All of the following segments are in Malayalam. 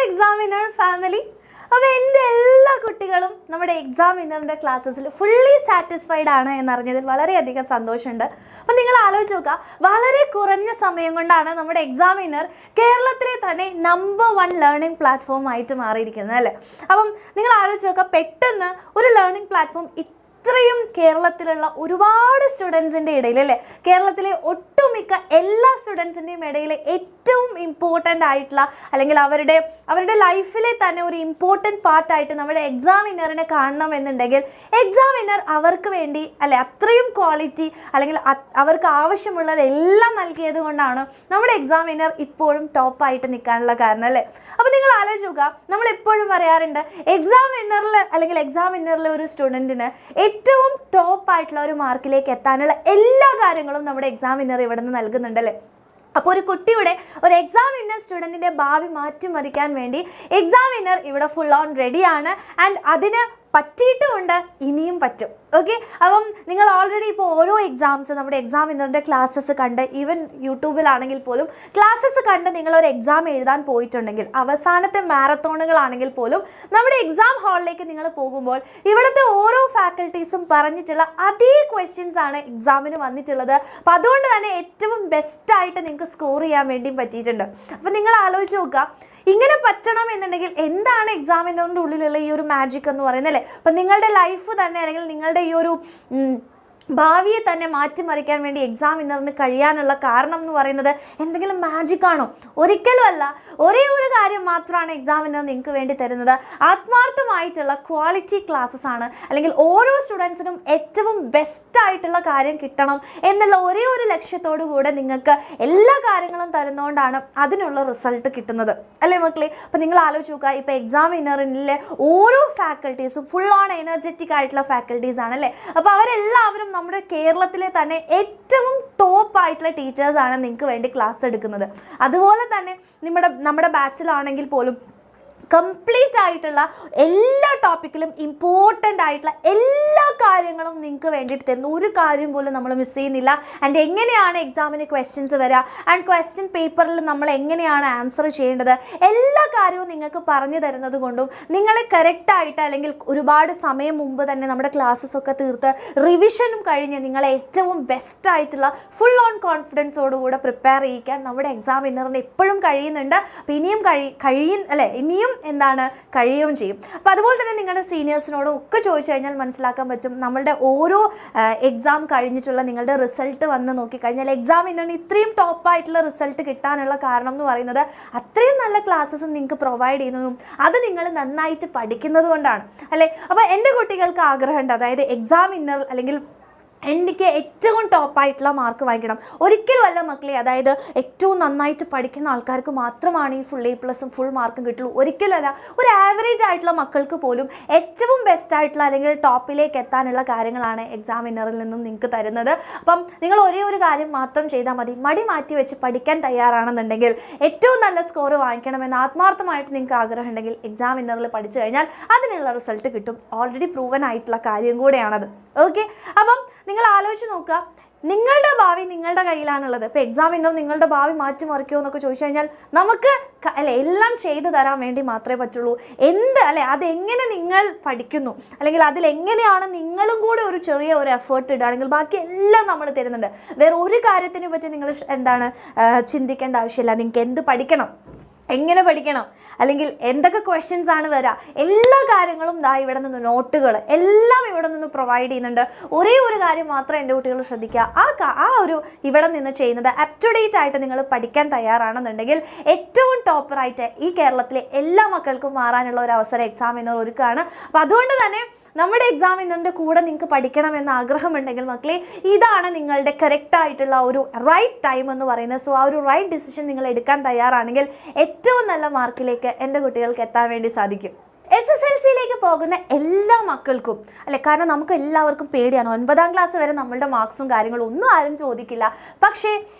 Examiner family. അപ്പോൾ എൻ്റെ എല്ലാ കുട്ടികളും നമ്മുടെ എക്സാമിനറിൻ്റെ ക്ലാസ്സസിൽ ഫുള്ളി സാറ്റിസ്ഫൈഡ് ആണ് എന്നറിഞ്ഞതിൽ വളരെയധികം സന്തോഷമുണ്ട്. അപ്പം നിങ്ങൾ ആലോചിച്ച് നോക്കുക, വളരെ കുറഞ്ഞ സമയം കൊണ്ടാണ് നമ്മുടെ എക്സാമിനർ കേരളത്തിലെ തന്നെ നമ്പർ 1 ലേണിംഗ് പ്ലാറ്റ്ഫോം ആയിട്ട് മാറിയിരിക്കുന്നത് അല്ലേ. അപ്പം നിങ്ങൾ ആലോചിച്ച് നോക്കുക, പെട്ടെന്ന് ഒരു ലേണിംഗ് പ്ലാറ്റ്ഫോം ഇത്രയും കേരളത്തിലുള്ള ഒരുപാട് സ്റ്റുഡൻസിൻ്റെ ഇടയിൽ അല്ലേ, കേരളത്തിലെ ഒട്ടുമിക്ക എല്ലാ സ്റ്റുഡൻസിൻ്റെയും ഇടയിൽ ഏറ്റവും ഇമ്പോർട്ടൻ്റ് ആയിട്ടുള്ള അല്ലെങ്കിൽ അവരുടെ ലൈഫിലെ തന്നെ ഒരു ഇമ്പോർട്ടൻറ്റ് പാർട്ടായിട്ട് നമ്മുടെ എക്സാമിനറിനെ കാണണമെന്നുണ്ടെങ്കിൽ എക്സാമിനർ അവർക്ക് വേണ്ടി അല്ലെ അത്രയും ക്വാളിറ്റി അല്ലെങ്കിൽ അവർക്ക് ആവശ്യമുള്ളത് എല്ലാം നൽകിയത് കൊണ്ടാണ് നമ്മുടെ എക്സാമിനർ ഇപ്പോഴും ടോപ്പായിട്ട് നിൽക്കാനുള്ള കാരണം അല്ലേ. അപ്പോൾ നിങ്ങൾ ആലോചിച്ച് നോക്കുക, നമ്മൾ എപ്പോഴും പറയാറുണ്ട് എക്സാമിനറിലെ ഒരു സ്റ്റുഡൻറ്റിന് ഏറ്റവും ടോപ്പായിട്ടുള്ള ഒരു മാർക്കിലേക്ക് എത്താനുള്ള എല്ലാ കാര്യങ്ങളും നമ്മുടെ എക്സാമിനർ ഇവിടെ നിന്ന് നൽകുന്നുണ്ടല്ലേ. അപ്പോൾ ഒരു കുട്ടിയുടെ ഒരു എക്സാമിനർ സ്റ്റുഡൻറ്റിൻ്റെ ഭാവി മാറ്റിമറിക്കാൻ വേണ്ടി എക്സാമിനർ ഇവിടെ ഫുൾ ഓൺ റെഡിയാണ്. ആൻഡ് അതിന് പറ്റിയിട്ടുമുണ്ട്, ഇനിയും പറ്റും. ഓക്കെ, അപ്പം നിങ്ങൾ ഓൾറെഡി ഇപ്പോൾ ഓരോ എക്സാംസ് നമ്മുടെ എക്സാമിനറിൻ്റെ ക്ലാസ്സസ് കണ്ട്, ഈവൻ യൂട്യൂബിലാണെങ്കിൽ പോലും ക്ലാസ്സസ് കണ്ട് നിങ്ങളൊരു എക്സാം എഴുതാൻ പോയിട്ടുണ്ടെങ്കിൽ, അവസാനത്തെ മാരത്തോണുകളാണെങ്കിൽ പോലും നമ്മുടെ എക്സാം ഹാളിലേക്ക് നിങ്ങൾ പോകുമ്പോൾ ഇവിടുത്തെ ഓരോ ഫാക്കൽറ്റീസും പറഞ്ഞിട്ടുള്ള അതേ ക്വസ്റ്റ്യൻസ് ആണ് എക്സാമിന് വന്നിട്ടുള്ളത്. അപ്പോൾ അതുകൊണ്ട് തന്നെ ഏറ്റവും ബെസ്റ്റായിട്ട് നിങ്ങൾക്ക് സ്കോർ ചെയ്യാൻ വേണ്ടിയും പറ്റിയിട്ടുണ്ട്. അപ്പോൾ നിങ്ങൾ ആലോചിച്ച് നോക്കുക, ഇങ്ങനെ പറ്റണം എന്നുണ്ടെങ്കിൽ എന്താണ് എക്സാമിനറിൻ്റെ ഉള്ളിലുള്ള ഈ ഒരു മാജിക് എന്ന് പറയുന്നത് അല്ലേ. അപ്പം നിങ്ങളുടെ ലൈഫ് തന്നെ അല്ലെങ്കിൽ നിങ്ങളുടെ ഈ ഒരു ഭാവിയെ തന്നെ മാറ്റിമറിക്കാൻ വേണ്ടി എക്സാമിനറിന് കഴിയാനുള്ള കാരണം എന്ന് പറയുന്നത് എന്തെങ്കിലും മാജിക് ആണോ? ഒരിക്കലും അല്ല. ഒരേ ഒരു കാര്യം മാത്രമാണ് എക്സാമിനർ നിങ്ങൾക്ക് വേണ്ടി തരുന്നത്. ആത്മാർത്ഥമായിട്ടുള്ള ക്വാളിറ്റി ക്ലാസ്സസ് ആണ്. അല്ലെങ്കിൽ ഓരോ സ്റ്റുഡൻസിനും ഏറ്റവും ബെസ്റ്റായിട്ടുള്ള കാര്യം കിട്ടണം എന്നുള്ള ഒരേ ഒരു ലക്ഷ്യത്തോടു കൂടെ നിങ്ങൾക്ക് എല്ലാ കാര്യങ്ങളും തരുന്നതുകൊണ്ടാണ് അതിനുള്ള റിസൾട്ട് കിട്ടുന്നത് അല്ലേ മക്കളെ. അപ്പോൾ നിങ്ങൾ ആലോചിച്ച് നോക്കുക, ഇപ്പോൾ എക്സാമിനറിലെ ഓരോ ഫാക്കൽറ്റീസും ഫുൾ ഓൺ എനർജറ്റിക് ആയിട്ടുള്ള ഫാക്കൽറ്റീസ് ആണല്ലേ. അപ്പോൾ അവരെല്ലാവരും നമ്മുടെ കേരളത്തിലെ തന്നെ ഏറ്റവും ടോപ്പായിട്ടുള്ള ടീച്ചേഴ്സാണ് നിങ്ങൾക്ക് വേണ്ടി ക്ലാസ് എടുക്കുന്നത്. അതുപോലെ തന്നെ നമ്മുടെ ബാച്ചിലാണെങ്കിൽ പോലും കംപ്ലീറ്റ് ആയിട്ടുള്ള എല്ലാ ടോപ്പിക്കിലും ഇമ്പോർട്ടൻ്റ് ആയിട്ടുള്ള എല്ലാ കാര്യങ്ങളും നിങ്ങൾക്ക് വേണ്ടിയിട്ട് തരുന്നു. ഒരു കാര്യം പോലും നമ്മൾ മിസ് ചെയ്യുന്നില്ല. ആൻഡ് എങ്ങനെയാണ് എക്സാമിന് ക്വസ്റ്റ്യൻസ് വരിക, ആൻഡ് ക്വസ്റ്റ്യൻ പേപ്പറിൽ നമ്മൾ എങ്ങനെയാണ് ആൻസർ ചെയ്യേണ്ടത്, എല്ലാ കാര്യവും നിങ്ങൾക്ക് പറഞ്ഞു തരുന്നത് കൊണ്ടും നിങ്ങളെ കറക്റ്റായിട്ട് അല്ലെങ്കിൽ ഒരുപാട് സമയം മുമ്പ് തന്നെ നമ്മുടെ ക്ലാസ്സസ് ഒക്കെ തീർത്ത് റിവിഷനും കഴിഞ്ഞ് നിങ്ങളെ ഏറ്റവും ബെസ്റ്റായിട്ടുള്ള ഫുൾ ഓൺ കോൺഫിഡൻസോടുകൂടെ പ്രിപ്പയർ ചെയ്യിക്കാൻ നമ്മുടെ എക്സാമിനറിന് എപ്പോഴും കഴിയുന്നുണ്ട്. അപ്പോൾ ഇനിയും ഇനിയും കഴിയുകയും ചെയ്യും. അപ്പോൾ അതുപോലെ തന്നെ നിങ്ങളുടെ സീനിയേഴ്സിനോടും ഒക്കെ ചോദിച്ചു കഴിഞ്ഞാൽ മനസ്സിലാക്കാൻ പറ്റും. നമ്മളുടെ ഓരോ എക്സാം കഴിഞ്ഞിട്ടുള്ള നിങ്ങളുടെ റിസൾട്ട് വന്ന് നോക്കിക്കഴിഞ്ഞാൽ എക്സാമിനറിന് ഇത്രയും ടോപ്പായിട്ടുള്ള റിസൾട്ട് കിട്ടാനുള്ള കാരണം എന്ന് പറയുന്നത് അത്രയും നല്ല ക്ലാസ്സസ് നിങ്ങൾക്ക് പ്രൊവൈഡ് ചെയ്യുന്നതും അത് നിങ്ങൾ നന്നായിട്ട് പഠിക്കുന്നത് കൊണ്ടാണ് അല്ലേ. അപ്പോൾ എൻ്റെ കുട്ടികൾക്ക് ആഗ്രഹമുണ്ട്, അതായത് എക്സാമിനർ അല്ലെങ്കിൽ എനിക്ക് ഏറ്റവും ടോപ്പായിട്ടുള്ള മാർക്ക് വാങ്ങിക്കണം. ഒരിക്കലും അല്ല മക്കളെ, അതായത് ഏറ്റവും നന്നായിട്ട് പഠിക്കുന്ന ആൾക്കാർക്ക് മാത്രമാണ് ഈ ഫുൾ A+ ഫുൾ മാർക്കും കിട്ടുള്ളൂ. ഒരിക്കലല്ല, ഒരു ആവറേജ് ആയിട്ടുള്ള മക്കൾക്ക് പോലും ഏറ്റവും ബെസ്റ്റായിട്ടുള്ള അല്ലെങ്കിൽ ടോപ്പിലേക്ക് എത്താനുള്ള കാര്യങ്ങളാണ് എക്സാമിനറിൽ നിന്നും നിങ്ങൾക്ക് തരുന്നത്. അപ്പം നിങ്ങൾ ഒരേ ഒരു കാര്യം മാത്രം ചെയ്താൽ മതി. മടി മാറ്റി വെച്ച് പഠിക്കാൻ തയ്യാറാണെന്നുണ്ടെങ്കിൽ, ഏറ്റവും നല്ല സ്കോർ വാങ്ങിക്കണമെന്ന് ആത്മാർത്ഥമായിട്ട് നിങ്ങൾക്ക് ആഗ്രഹം ഉണ്ടെങ്കിൽ എക്സാമിനറിൽ പഠിച്ചു കഴിഞ്ഞാൽ അതിനുള്ള റിസൾട്ട് കിട്ടും. ഓൾറെഡി പ്രൂവൻ ആയിട്ടുള്ള കാര്യം കൂടെയാണത്. ഓക്കെ, അപ്പം നിങ്ങൾ ആലോചിച്ച് നോക്കുക, നിങ്ങളുടെ ഭാവി നിങ്ങളുടെ കയ്യിലാണുള്ളത്. ഇപ്പോൾ എക്സാമിനർ നിങ്ങളുടെ ഭാവി മാറ്റിമറിക്കുമോ എന്നൊക്കെ ചോദിച്ചു കഴിഞ്ഞാൽ നമുക്ക് എല്ലാം ചെയ്തു തരാൻ വേണ്ടി മാത്രമേ പറ്റുള്ളൂ. അതെങ്ങനെ നിങ്ങൾ പഠിക്കുന്നു അല്ലെങ്കിൽ അതിലെങ്ങനെയാണ് നിങ്ങളും കൂടെ ഒരു ചെറിയ ഒരു എഫേർട്ട് ഇടുകയാണെങ്കിൽ ബാക്കി എല്ലാം നമ്മൾ തരുന്നുണ്ട്. വേറെ ഒരു കാര്യത്തിനെ പറ്റി നിങ്ങൾ ചിന്തിക്കേണ്ട ആവശ്യമില്ല. നിങ്ങൾക്ക് എന്ത് പഠിക്കണം, എങ്ങനെ പഠിക്കണം, അല്ലെങ്കിൽ എന്തൊക്കെ ക്വസ്റ്റ്യൻസ് ആണ് വരിക, എല്ലാ കാര്യങ്ങളും ഇവിടെ നിന്ന് നോട്ടുകൾ എല്ലാം ഇവിടെ നിന്ന് പ്രൊവൈഡ് ചെയ്യുന്നുണ്ട്. ഒരേ ഒരു കാര്യം മാത്രം എൻ്റെ കുട്ടികൾ ശ്രദ്ധിക്കുക, ഇവിടെ നിന്ന് ചെയ്യുന്നത് അപ് ടു ഡേറ്റ് ആയിട്ട് നിങ്ങൾ പഠിക്കാൻ തയ്യാറാണെന്നുണ്ടെങ്കിൽ ഏറ്റവും ടോപ്പറായിട്ട് ഈ കേരളത്തിലെ എല്ലാ മക്കൾക്കും മാറാനുള്ള ഒരു അവസരം എക്സാമിനർ ഒരുക്കുകയാണ്. അപ്പോൾ അതുകൊണ്ട് തന്നെ നമ്മുടെ എക്സാമിനറിൻ്റെ കൂടെ നിങ്ങൾക്ക് പഠിക്കണമെന്ന് ആഗ്രഹമുണ്ടെങ്കിൽ മക്കളെ, ഇതാണ് നിങ്ങളുടെ കറക്റ്റായിട്ടുള്ള ഒരു റൈറ്റ് ടൈം എന്ന് പറയുന്നത്. സോ ആ ഒരു റൈറ്റ് ഡിസിഷൻ നിങ്ങൾ എടുക്കാൻ തയ്യാറാണെങ്കിൽ ഏറ്റവും നല്ല മാർക്കിലേക്ക് എൻ്റെ കുട്ടികൾക്ക് എത്താൻ വേണ്ടി സാധിക്കും. SSLCയിലേക്ക് പോകുന്ന എല്ലാ മക്കൾക്കും അല്ലെ, കാരണം നമുക്ക് എല്ലാവർക്കും പേടിയാണ്. 9ാം ക്ലാസ് വരെ നമ്മളുടെ മാർക്സും കാര്യങ്ങളും ഒന്നും ആരും ചോദിക്കില്ല. പക്ഷേ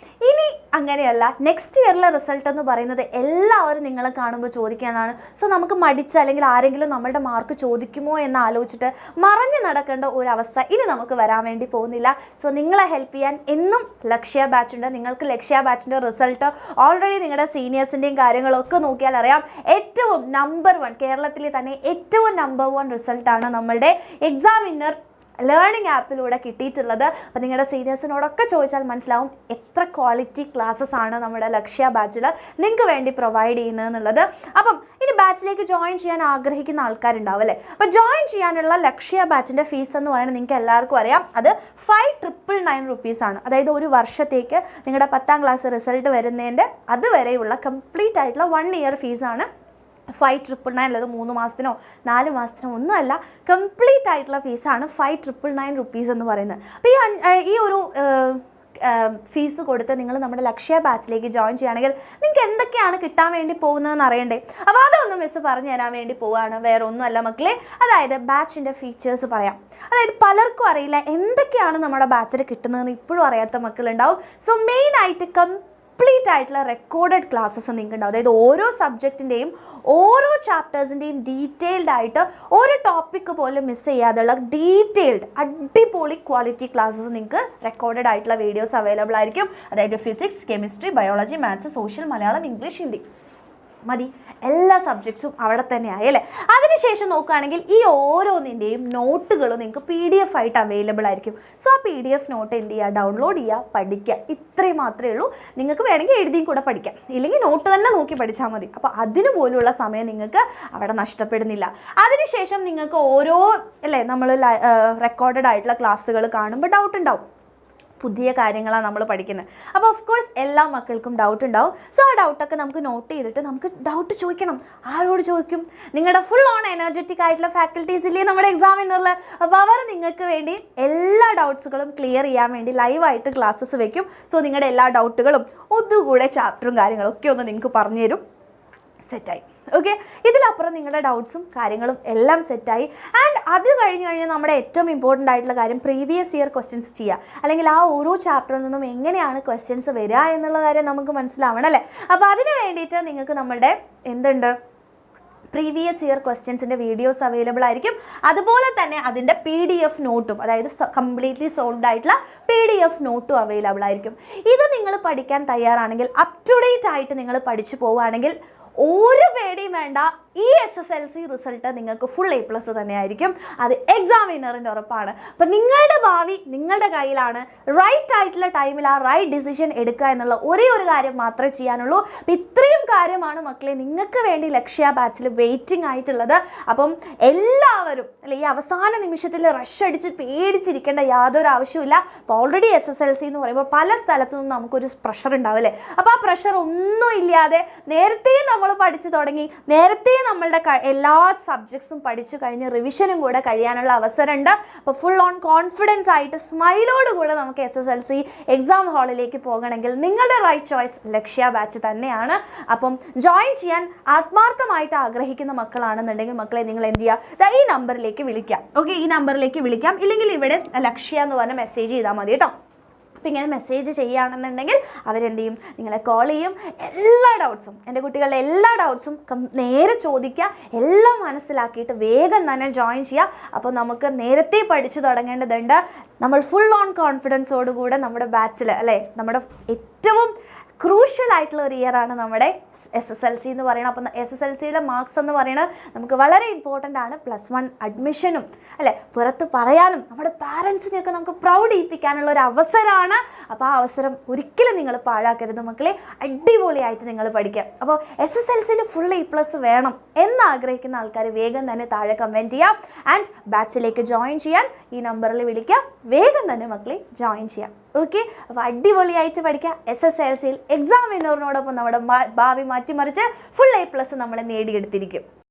ഇനി അങ്ങനെയല്ല, നെക്സ്റ്റ് ഇയറിലെ റിസൾട്ട് എന്ന് പറയുന്നത് എല്ലാവരും നിങ്ങളെ കാണുമ്പോൾ ചോദിക്കാനാണ്. സോ നമുക്ക് മടിച്ച് അല്ലെങ്കിൽ ആരെങ്കിലും നമ്മളുടെ മാർക്ക് ചോദിക്കുമോ എന്ന് ആലോചിച്ചിട്ട് മറഞ്ഞു നടക്കേണ്ട ഒരു അവസ്ഥ ഇനി നമുക്ക് വരാൻ വേണ്ടി പോകുന്നില്ല. സോ നിങ്ങളെ ഹെൽപ്പ് ചെയ്യാൻ എന്നും ലക്ഷ്യ ബാച്ച് ഉണ്ട്. നിങ്ങൾക്ക് ലക്ഷ്യ ബാച്ചിൻ്റെ റിസൾട്ട് ഓൾറെഡി നിങ്ങളുടെ സീനിയേഴ്സിൻ്റെയും കാര്യങ്ങളൊക്കെ നോക്കിയാൽ അറിയാം. ഏറ്റവും നമ്പർ 1 കേരളത്തിലെ തന്നെ ഏറ്റവും നമ്പർ 1 റിസൾട്ടാണ് നമ്മളുടെ എക്സാം വിന്നർ ലേണിംഗ് ആപ്പിലൂടെ കിട്ടിയിട്ടുള്ളത്. അപ്പോൾ നിങ്ങളുടെ സീനിയേഴ്സിനോടൊക്കെ ചോദിച്ചാൽ മനസ്സിലാവും എത്ര ക്വാളിറ്റി ക്ലാസ്സസ് ആണ് നമ്മുടെ ലക്ഷ്യ ബാച്ചിൽ നിങ്ങൾക്ക് വേണ്ടി പ്രൊവൈഡ് ചെയ്യുന്നത് എന്നുള്ളത്. അപ്പം ഇനി ബാച്ചിലേക്ക് ജോയിൻ ചെയ്യാൻ ആഗ്രഹിക്കുന്ന ആൾക്കാരുണ്ടാവും അല്ലേ. അപ്പോൾ ജോയിൻ ചെയ്യാനുള്ള ലക്ഷ്യ ബാച്ചിൻ്റെ ഫീസ് എന്ന് പറയുന്നത് നിങ്ങൾക്ക് എല്ലാവർക്കും അറിയാം, അത് 5,999 റുപ്പീസാണ്. അതായത് ഒരു വർഷത്തേക്ക് നിങ്ങളുടെ 10ാം ക്ലാസ് റിസൾട്ട് വരുന്നതിൻ്റെ അതുവരെയുള്ള കംപ്ലീറ്റ് ആയിട്ടുള്ള 1 ഇയർ ഫീസാണ് 5,999. അല്ലാതെ 3 മാസത്തിനോ 4 മാസത്തിനോ ഒന്നുമല്ല, കംപ്ലീറ്റ് ആയിട്ടുള്ള ഫീസാണ് 5,999 റുപ്പീസ് എന്ന് പറയുന്നത്. അപ്പോൾ ഈ ഒരു ഫീസ് കൊടുത്ത് നിങ്ങൾ നമ്മുടെ ലക്ഷ്യ ബാച്ചിലേക്ക് ജോയിൻ ചെയ്യുകയാണെങ്കിൽ നിങ്ങൾക്ക് എന്തൊക്കെയാണ് കിട്ടാൻ വേണ്ടി പോകുന്നതെന്ന് അറിയണ്ടേ. അപ്പോൾ അതൊന്ന് മിസ് പറഞ്ഞു തരാൻ വേണ്ടി പോവുകയാണ്, വേറെ ഒന്നുമല്ല മക്കളെ. അതായത് ബാച്ചിൻ്റെ ഫീച്ചേഴ്സ് പറയാം. അതായത് പലർക്കും അറിയില്ല എന്തൊക്കെയാണ് നമ്മുടെ ബാച്ചിൽ കിട്ടുന്നതെന്ന് ഇപ്പോഴും അറിയാത്ത മക്കളുണ്ടാവും. സോ മെയിനായിട്ട് കംപ്ലീറ്റ് ആയിട്ടുള്ള റെക്കോർഡഡ് ക്ലാസ്സസ് നിങ്ങൾക്ക് ഉണ്ടാവും. അതായത് ഓരോ സബ്ജക്റ്റിൻ്റെയും ഓരോ ചാപ്റ്റേഴ്സിൻ്റെയും ഡീറ്റെയിൽഡ് ആയിട്ട് ഒരു ടോപ്പിക്ക് പോലും മിസ് ചെയ്യാതെയുള്ള ഡീറ്റെയിൽഡ് അടിപൊളി ക്വാളിറ്റി ക്ലാസ്സസ് നിങ്ങൾക്ക് റെക്കോർഡഡ് ആയിട്ടുള്ള വീഡിയോസ് അവൈലബിൾ ആയിരിക്കും. അതായത് physics, chemistry, biology, maths, social, Malayalam, English, Hindi മതി, എല്ലാ സബ്ജക്ട്സും അവിടെ തന്നെ ആയി അല്ലേ. അതിനുശേഷം നോക്കുകയാണെങ്കിൽ ഈ ഓരോന്നിൻ്റെയും നോട്ടുകൾ നിങ്ങൾക്ക് PDF ആയിട്ട് അവൈലബിൾ ആയിരിക്കും. സോ ആ PDF നോട്ട് എന്ത് ചെയ്യുക, ഡൗൺലോഡ് ചെയ്യുക, പഠിക്കുക. ഇത്രയും മാത്രമേ ഉള്ളൂ. നിങ്ങൾക്ക് വേണമെങ്കിൽ എഴുതിയും കൂടെ പഠിക്കാം, ഇല്ലെങ്കിൽ നോട്ട് തന്നെ നോക്കി പഠിച്ചാൽ മതി. അപ്പോൾ അതിന് പോലുള്ള സമയം നിങ്ങൾക്ക് അവിടെ നഷ്ടപ്പെടുന്നില്ല. അതിനുശേഷം നിങ്ങൾക്ക് ഓരോ അല്ലേ നമ്മൾ റെക്കോർഡഡ് ആയിട്ടുള്ള ക്ലാസ്സുകൾ കാണുമ്പോൾ ഡൗട്ട് ഉണ്ടാവും, പുതിയ കാര്യങ്ങളാണ് നമ്മൾ പഠിക്കുന്നത്. അപ്പോൾ ഓഫ് കോഴ്സ് എല്ലാ മക്കൾക്കും ഡൗട്ട് ഉണ്ടാവും. സോ ആ ഡൗട്ടൊക്കെ നമുക്ക് നോട്ട് ചെയ്തിട്ട് നമുക്ക് ഡൗട്ട് ചോദിക്കണം. ആരോട് ചോദിക്കും? നിങ്ങളുടെ ഫുൾ ഓൺ എനർജറ്റിക് ആയിട്ടുള്ള ഫാക്കൽറ്റീസ് ഇല്ലേ നമ്മുടെ എക്സാമിനുള്ള. അപ്പോൾ അവർ നിങ്ങൾക്ക് വേണ്ടി എല്ലാ ഡൗട്ട്സുകളും ക്ലിയർ ചെയ്യാൻ വേണ്ടി ലൈവായിട്ട് ക്ലാസ്സസ് വെക്കും. സോ നിങ്ങളുടെ എല്ലാ ഡൗട്ടുകളും ഒന്നുകൂടെ ചാപ്റ്ററും കാര്യങ്ങളൊക്കെ ഒന്ന് നിങ്ങൾക്ക് പറഞ്ഞു തരും. സെറ്റായി. ഓക്കെ, ഇതിലപ്പുറം നിങ്ങളുടെ ഡൗട്ട്സും കാര്യങ്ങളും എല്ലാം സെറ്റായി. ആൻഡ് അത് കഴിഞ്ഞ് നമ്മുടെ ഏറ്റവും ഇമ്പോർട്ടൻ്റ് ആയിട്ടുള്ള കാര്യം പ്രീവിയസ് ഇയർ ക്വസ്റ്റ്യൻസ് ചെയ്യുക. അല്ലെങ്കിൽ ആ ഓരോ ചാപ്റ്ററിൽ നിന്നും എങ്ങനെയാണ് ക്വസ്റ്റ്യൻസ് വരിക എന്നുള്ള കാര്യം നമുക്ക് മനസ്സിലാവണം അല്ലേ. അപ്പോൾ അതിന് വേണ്ടിയിട്ട് നിങ്ങൾക്ക് നമ്മളുടെ എന്തുണ്ട്, പ്രീവിയസ് ഇയർ ക്വസ്റ്റ്യൻസിൻ്റെ വീഡിയോസ് അവൈലബിൾ ആയിരിക്കും. അതുപോലെ തന്നെ അതിൻ്റെ PDF നോട്ടും, അതായത് കംപ്ലീറ്റ്ലി സോൾവ്ഡ് ആയിട്ടുള്ള PDF നോട്ടും അവൈലബിൾ ആയിരിക്കും. ഇത് നിങ്ങൾ പഠിക്കാൻ തയ്യാറാണെങ്കിൽ, അപ് ടു ഡേറ്റ് ആയിട്ട് നിങ്ങൾ പഠിച്ചു പോവുകയാണെങ്കിൽ ഒരു പേടിയും വേണ്ട, ഈ SSLC റിസൾട്ട് നിങ്ങൾക്ക് ഫുൾ A+ തന്നെയായിരിക്കും. അത് എക്സാം വിന്നറിൻ്റെ ഉറപ്പാണ്. അപ്പം നിങ്ങളുടെ ഭാവി നിങ്ങളുടെ കയ്യിലാണ്. റൈറ്റ് ആയിട്ടുള്ള ടൈമിൽ ആ റൈറ്റ് ഡിസിഷൻ എടുക്കുക എന്നുള്ള ഒരേ ഒരു കാര്യം മാത്രമേ ചെയ്യാനുള്ളൂ. അപ്പം ഇത്രയും കാര്യമാണ് മക്കളെ നിങ്ങൾക്ക് വേണ്ടി ലക്ഷ്യ ബാച്ചിൽ വെയിറ്റിംഗ് ആയിട്ടുള്ളത്. അപ്പം എല്ലാവരും അല്ലെ ഈ അവസാന നിമിഷത്തിൽ റഷ് അടിച്ച് പേടിച്ചിരിക്കേണ്ട യാതൊരു ആവശ്യമില്ല. അപ്പോൾ ഓൾറെഡി SSLC എന്ന് പറയുമ്പോൾ പല സ്ഥലത്തു നിന്നും നമുക്കൊരു പ്രഷർ ഉണ്ടാവും അല്ലേ. അപ്പോൾ ആ പ്രഷർ ഒന്നും ഇല്ലാതെ നേരത്തെ നമ്മൾ പഠിച്ചു തുടങ്ങി, നേരത്തെ നമ്മളുടെ എല്ലാ സബ്ജക്ട്സും പഠിച്ചു കഴിഞ്ഞ് റിവിഷനും കൂടെ കഴിയാനുള്ള അവസരമുണ്ട്. അപ്പോൾ ഫുൾ ഓൺ കോൺഫിഡൻസ് ആയിട്ട് സ്മൈലോട് കൂടെ നമുക്ക് SSLC എക്സാം ഹാളിലേക്ക് പോകണമെങ്കിൽ നിങ്ങളുടെ റൈറ്റ് ചോയ്സ് ലക്ഷ്യ ബാച്ച് തന്നെയാണ്. അപ്പം ജോയിൻ ചെയ്യാൻ ആത്മാർത്ഥമായിട്ട് ആഗ്രഹിക്കുന്ന മക്കളാണെന്നുണ്ടെങ്കിൽ മക്കളെ നിങ്ങൾ എന്ത് ചെയ്യുക, ഈ നമ്പറിലേക്ക് വിളിക്കാം. ഓക്കെ, ഈ നമ്പറിലേക്ക് വിളിക്കാം, ഇല്ലെങ്കിൽ ഇവിടെ ലക്ഷ്യ എന്ന് പറഞ്ഞ മെസ്സേജ് ചെയ്താൽ മതി കേട്ടോ. അപ്പോൾ ഇങ്ങനെ മെസ്സേജ് ചെയ്യുകയാണെന്നുണ്ടെങ്കിൽ അവരെന്ത് ചെയ്യും, നിങ്ങളെ കോൾ ചെയ്യും. എല്ലാ ഡൗട്ട്സും, എൻ്റെ കുട്ടികളുടെ എല്ലാ ഡൗട്ട്സും നേരെ ചോദിക്കുക, എല്ലാം മനസ്സിലാക്കിയിട്ട് വേഗം തന്നെ ജോയിൻ ചെയ്യുക. അപ്പോൾ നമുക്ക് നേരത്തെ പഠിച്ചു തുടങ്ങേണ്ടതുണ്ട്. നമ്മൾ ഫുൾ ഓൺ കോൺഫിഡൻസോടുകൂടെ നമ്മുടെ ബാച്ചിൽ അല്ലേ, നമ്മുടെ ഏറ്റവും ക്രൂഷ്യൽ ആയിട്ടുള്ള ഒരു ഇയറാണ് നമ്മുടെ SSLC എന്ന് പറയുന്നത്. അപ്പം SSLCയുടെ മാർക്സ് എന്ന് പറയുന്നത് നമുക്ക് വളരെ ഇമ്പോർട്ടൻ്റ് ആണ്. +1 അഡ്മിഷനും അല്ലേ പുറത്ത് പറയാനും നമ്മുടെ പാരൻസിനെയൊക്കെ നമുക്ക് പ്രൗഡ് ചെയ്യിപ്പിക്കാനുള്ള ഒരു അവസരമാണ്. അപ്പോൾ ആ അവസരം ഒരിക്കലും നിങ്ങൾ പാഴാക്കരുത് മക്കളെ. അടിപൊളിയായിട്ട് നിങ്ങൾ പഠിക്കുക. അപ്പോൾ SSLCയിൽ ഫുൾ A+ വേണം എന്നാഗ്രഹിക്കുന്ന ആൾക്കാർ വേഗം തന്നെ താഴെ കമൻറ്റ് ചെയ്യാം. ആൻഡ് ബാച്ചിലേക്ക് ജോയിൻ ചെയ്യാൻ ഈ നമ്പറിൽ വിളിക്കാം. വേഗം തന്നെ മക്കളെ ജോയിൻ ചെയ്യാം. ഓക്കെ, അപ്പോൾ അടിപൊളിയായിട്ട് പഠിക്കുക. SSLCയിൽ എക്സാം വിന്നറിനോടൊപ്പം നമ്മുടെ ഭാവി മാറ്റിമറിച്ച് ഫുൾ A+ നമ്മൾ നേടിയെടുത്തിരിക്കും.